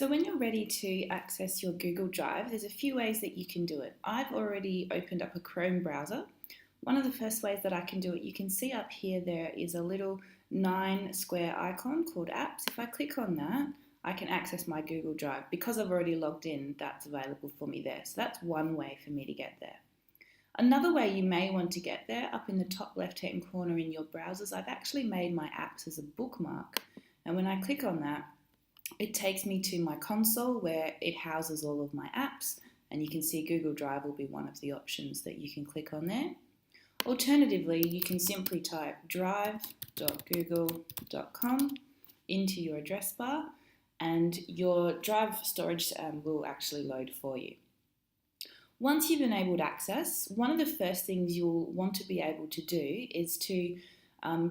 So when you're ready to access your Google Drive, there's a few ways that you can do it. I've already opened up a Chrome browser. One of the first ways that I can do it, you can see up here there is a little 9 square icon called Apps. If I click on that, I can access my Google Drive. Because I've already logged in, that's available for me there. So that's one way for me to get there. Another way you may want to get there, up in the top left-hand corner in your browsers, I've actually made my apps as a bookmark. And when I click on that, it takes me to my console where it houses all of my apps, and you can see Google Drive will be one of the options that you can click on there. Alternatively, you can simply type drive.google.com into your address bar and your Drive storage will actually load for you. Once you've enabled access, one of the first things you'll want to be able to do is to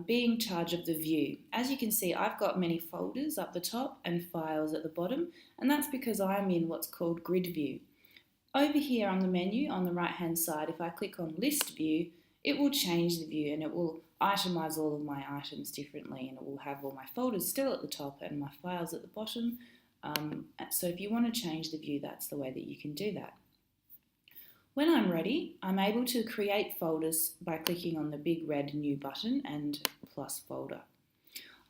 be in charge of the view. As you can see, I've got many folders up the top and files at the bottom, and that's because I'm in what's called grid view. Over here on the menu on the right hand side, if I click on list view, it will change the view and it will itemize all of my items differently, and it will have all my folders still at the top and my files at the bottom. So if you want to change the view, that's the way that you can do that. When I'm ready, I'm able to create folders by clicking on the big red new button and plus folder.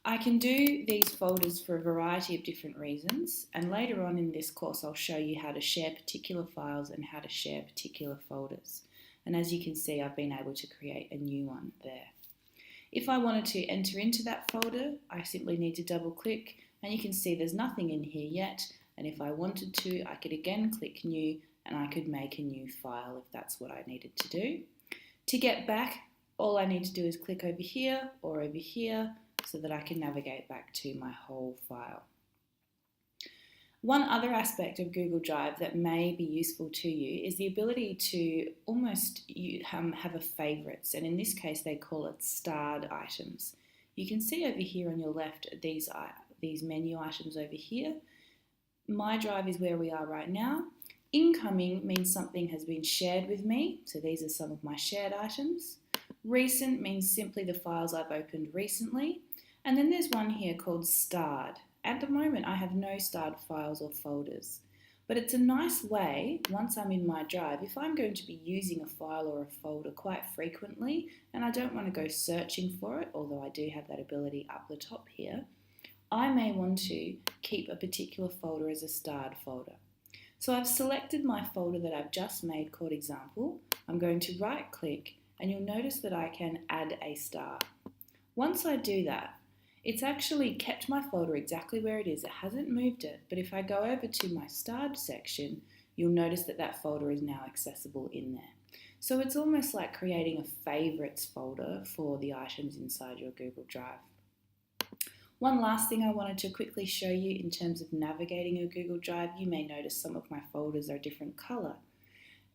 I can do these folders for a variety of different reasons, and later on in this course I'll show you how to share particular files and how to share particular folders. And as you can see, I've been able to create a new one there. If I wanted to enter into that folder, I simply need to double click, and you can see there's nothing in here yet, and if I wanted to, I could again click new and I could make a new file if that's what I needed to do. To get back, all I need to do is click over here or over here so that I can navigate back to my whole file. One other aspect of Google Drive that may be useful to you is the ability to almost have a favorites, and in this case they call it starred items. You can see over here on your left these menu items over here. My Drive is where we are right now. Incoming means something has been shared with me, so these are some of my shared items. Recent means simply the files I've opened recently. And then there's one here called starred. At the moment I have no starred files or folders, but it's a nice way, once I'm in my Drive, if I'm going to be using a file or a folder quite frequently and I don't want to go searching for it, although I do have that ability up the top here, I may want to keep a particular folder as a starred folder. So I've selected my folder that I've just made called example. I'm going to right click and you'll notice that I can add a star. Once I do that, it's actually kept my folder exactly where it is. It hasn't moved it, but if I go over to my starred section, you'll notice that that folder is now accessible in there. So it's almost like creating a favorites folder for the items inside your Google Drive. One last thing I wanted to quickly show you in terms of navigating your Google Drive, you may notice some of my folders are a different color.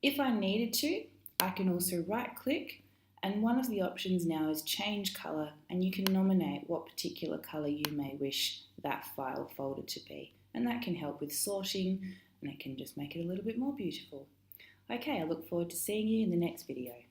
If I needed to, I can also right click, and one of the options now is change color, and you can nominate what particular color you may wish that file or folder to be. And that can help with sorting, and it can just make it a little bit more beautiful. Okay, I look forward to seeing you in the next video.